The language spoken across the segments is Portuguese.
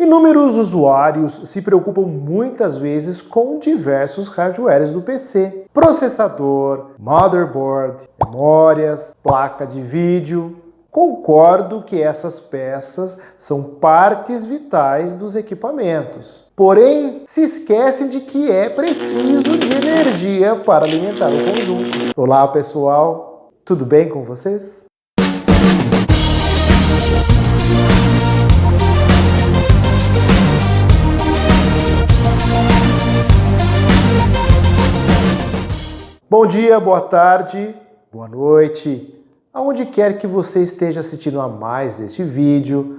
Inúmeros usuários se preocupam muitas vezes com diversos hardwares do PC. Processador, motherboard, memórias, placa de vídeo. Concordo que essas peças são partes vitais dos equipamentos. Porém, se esquecem de que é preciso de energia para alimentar o conjunto. Olá pessoal, tudo bem com vocês? Bom dia, boa tarde, boa noite, aonde quer que você esteja assistindo a mais deste vídeo.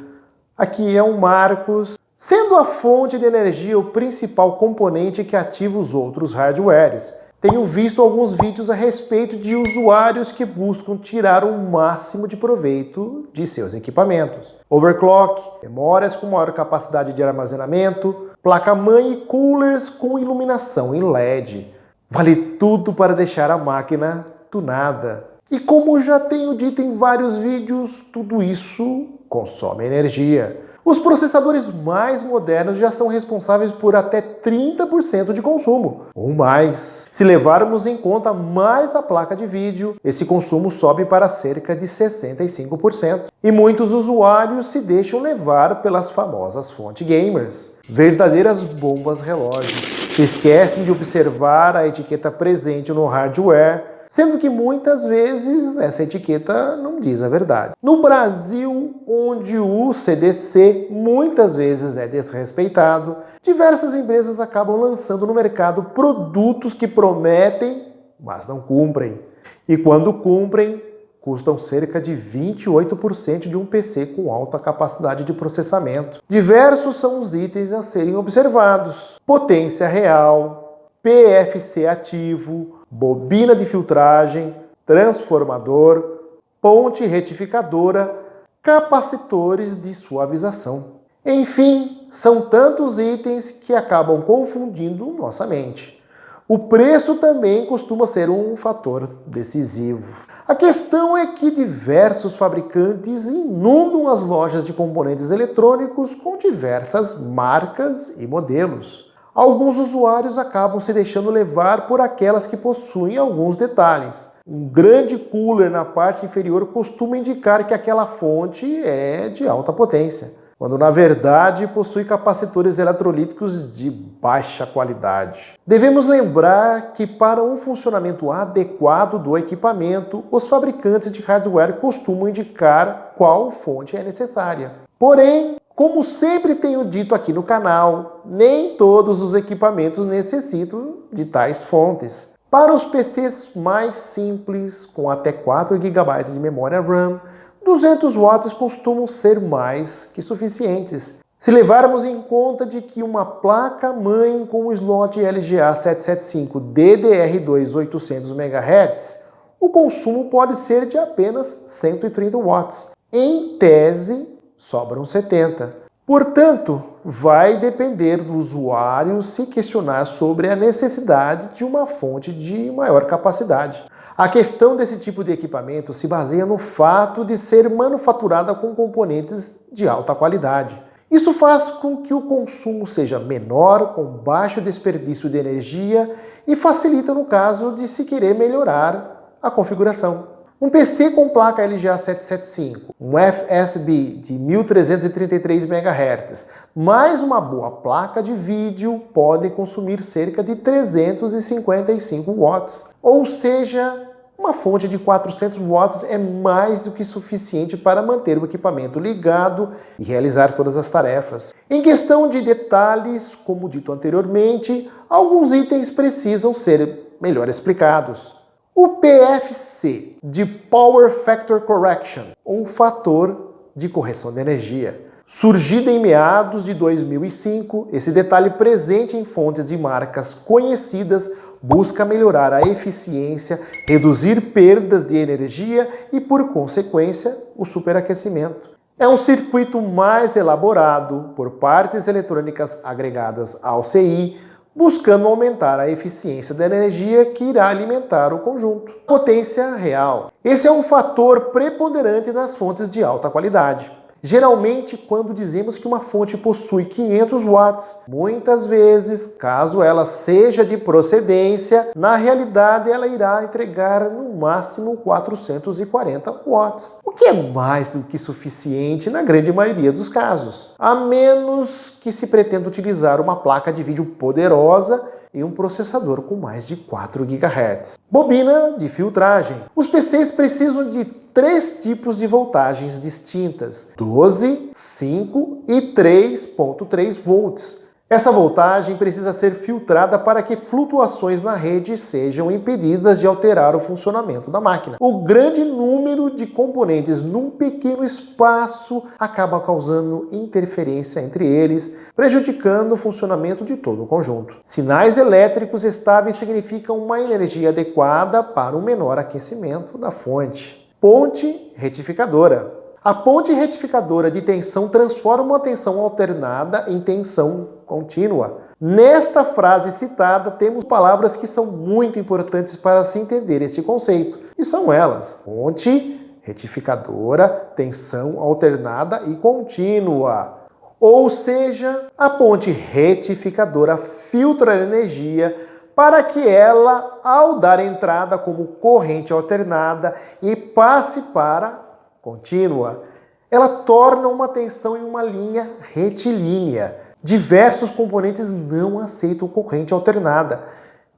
Aqui é o Marcos. Sendo a fonte de energia o principal componente que ativa os outros hardwares, tenho visto alguns vídeos a respeito de usuários que buscam tirar o máximo de proveito de seus equipamentos. Overclock, memórias com maior capacidade de armazenamento, placa-mãe e coolers com iluminação em LED. Vale tudo para deixar a máquina tunada. E como já tenho dito em vários vídeos, tudo isso consome energia. Os processadores mais modernos já são responsáveis por até 30% de consumo, ou mais. Se levarmos em conta mais a placa de vídeo, esse consumo sobe para cerca de 65%. E muitos usuários se deixam levar pelas famosas fontes gamers, verdadeiras bombas relógio. Se esquecem de observar a etiqueta presente no hardware, sendo que muitas vezes essa etiqueta não diz a verdade. No Brasil, onde o CDC muitas vezes é desrespeitado, diversas empresas acabam lançando no mercado produtos que prometem, mas não cumprem. E quando cumprem, custam cerca de 28% de um PC com alta capacidade de processamento. Diversos são os itens a serem observados: potência real, PFC ativo, bobina de filtragem, transformador, ponte retificadora, capacitores de suavização. Enfim, são tantos itens que acabam confundindo nossa mente. O preço também costuma ser um fator decisivo. A questão é que diversos fabricantes inundam as lojas de componentes eletrônicos com diversas marcas e modelos. Alguns usuários acabam se deixando levar por aquelas que possuem alguns detalhes. Um grande cooler na parte inferior costuma indicar que aquela fonte é de alta potência, quando na verdade possui capacitores eletrolíticos de baixa qualidade. Devemos lembrar que para um funcionamento adequado do equipamento, os fabricantes de hardware costumam indicar qual fonte é necessária. Porém, como sempre tenho dito aqui no canal, nem todos os equipamentos necessitam de tais fontes. Para os PCs mais simples, com até 4 GB de memória RAM, 200 watts costumam ser mais que suficientes. Se levarmos em conta de que uma placa-mãe com um slot LGA 775 DDR2 800 MHz, o consumo pode ser de apenas 130 watts. Em tese, sobram 70. Portanto, vai depender do usuário se questionar sobre a necessidade de uma fonte de maior capacidade. A questão desse tipo de equipamento se baseia no fato de ser manufaturada com componentes de alta qualidade. Isso faz com que o consumo seja menor, com baixo desperdício de energia e facilita no caso de se querer melhorar a configuração. Um PC com placa LGA 775, um FSB de 1333 MHz, mais uma boa placa de vídeo podem consumir cerca de 355 watts. Ou seja, uma fonte de 400 watts é mais do que suficiente para manter o equipamento ligado e realizar todas as tarefas. Em questão de detalhes, como dito anteriormente, alguns itens precisam ser melhor explicados. O PFC, de Power Factor Correction, ou fator de correção de energia. Surgido em meados de 2005, esse detalhe presente em fontes de marcas conhecidas busca melhorar a eficiência, reduzir perdas de energia e, por consequência, o superaquecimento. É um circuito mais elaborado por partes eletrônicas agregadas ao CI, buscando aumentar a eficiência da energia que irá alimentar o conjunto. Potência real. Esse é um fator preponderante nas fontes de alta qualidade. Geralmente, quando dizemos que uma fonte possui 500 watts, muitas vezes, caso ela seja de procedência, na realidade ela irá entregar no máximo 440 watts, o que é mais do que suficiente na grande maioria dos casos, a menos que se pretenda utilizar uma placa de vídeo poderosa e um processador com mais de 4 GHz. Bobina de filtragem. Os PCs precisam de 3 tipos de voltagens distintas: 12, 5 e 3.3 volts. Essa voltagem precisa ser filtrada para que flutuações na rede sejam impedidas de alterar o funcionamento da máquina. O grande número de componentes num pequeno espaço acaba causando interferência entre eles, prejudicando o funcionamento de todo o conjunto. Sinais elétricos estáveis significam uma energia adequada para um menor aquecimento da fonte. Ponte retificadora. A ponte retificadora de tensão transforma a tensão alternada em tensão contínua. Nesta frase citada, temos palavras que são muito importantes para se entender este conceito. E são elas: ponte retificadora, tensão alternada e contínua. Ou seja, a ponte retificadora filtra a energia para que ela, ao dar entrada como corrente alternada e passe para contínua, ela torna uma tensão em uma linha retilínea. Diversos componentes não aceitam corrente alternada,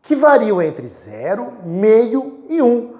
que variam entre 0, meio e 1.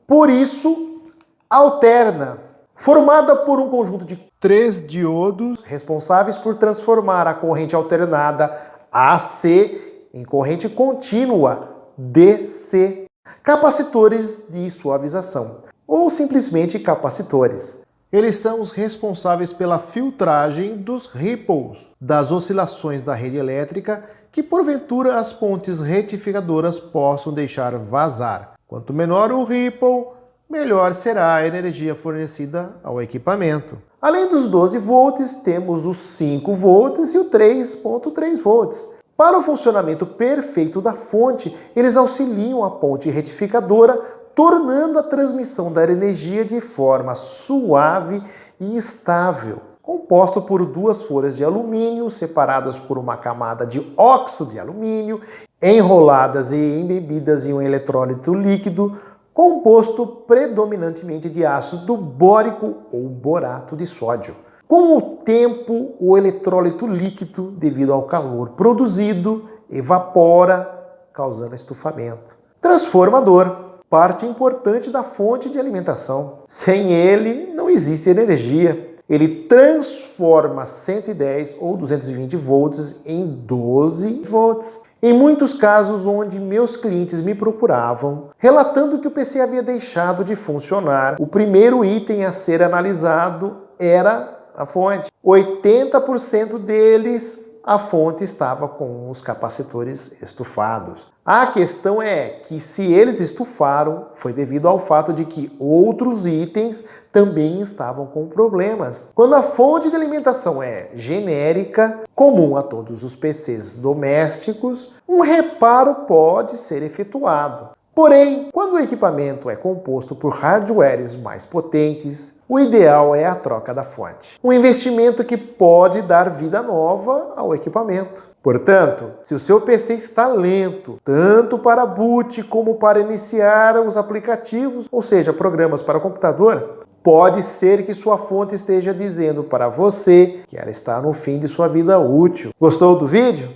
Por isso, alterna. Formada por um conjunto de 3 diodos responsáveis por transformar a corrente alternada AC em corrente contínua DC. Capacitores de suavização, ou simplesmente capacitores. Eles são os responsáveis pela filtragem dos ripples, das oscilações da rede elétrica que porventura as pontes retificadoras possam deixar vazar. Quanto menor o ripple, melhor será a energia fornecida ao equipamento. Além dos 12 volts, temos os 5 volts e o 3.3 volts. Para o funcionamento perfeito da fonte, eles auxiliam a ponte retificadora, tornando a transmissão da energia de forma suave e estável. Composto por 2 folhas de alumínio separadas por uma camada de óxido de alumínio, enroladas e embebidas em um eletrólito líquido, composto predominantemente de ácido bórico ou borato de sódio. Com o tempo, o eletrólito líquido, devido ao calor produzido, evapora, causando estufamento. Transformador. Parte importante da fonte de alimentação. Sem ele, não existe energia. Ele transforma 110 ou 220 volts em 12 volts. Em muitos casos onde meus clientes me procuravam, relatando que o PC havia deixado de funcionar, o primeiro item a ser analisado era a fonte. 80% deles, a fonte estava com os capacitores estufados. A questão é que se eles estufaram, foi devido ao fato de que outros itens também estavam com problemas. Quando a fonte de alimentação é genérica, comum a todos os PCs domésticos, um reparo pode ser efetuado. Porém, quando o equipamento é composto por hardwares mais potentes, o ideal é a troca da fonte. Um investimento que pode dar vida nova ao equipamento. Portanto, se o seu PC está lento, tanto para boot como para iniciar os aplicativos, ou seja, programas para o computador, pode ser que sua fonte esteja dizendo para você que ela está no fim de sua vida útil. Gostou do vídeo?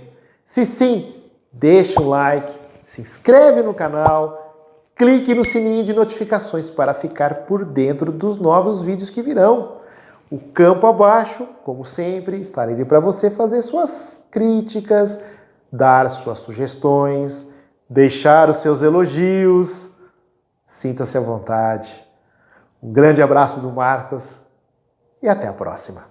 Se sim, deixa um like, se inscreve no canal, clique no sininho de notificações para ficar por dentro dos novos vídeos que virão. O campo abaixo, como sempre, está livre para você fazer suas críticas, dar suas sugestões, deixar os seus elogios. Sinta-se à vontade. Um grande abraço do Marcos e até a próxima.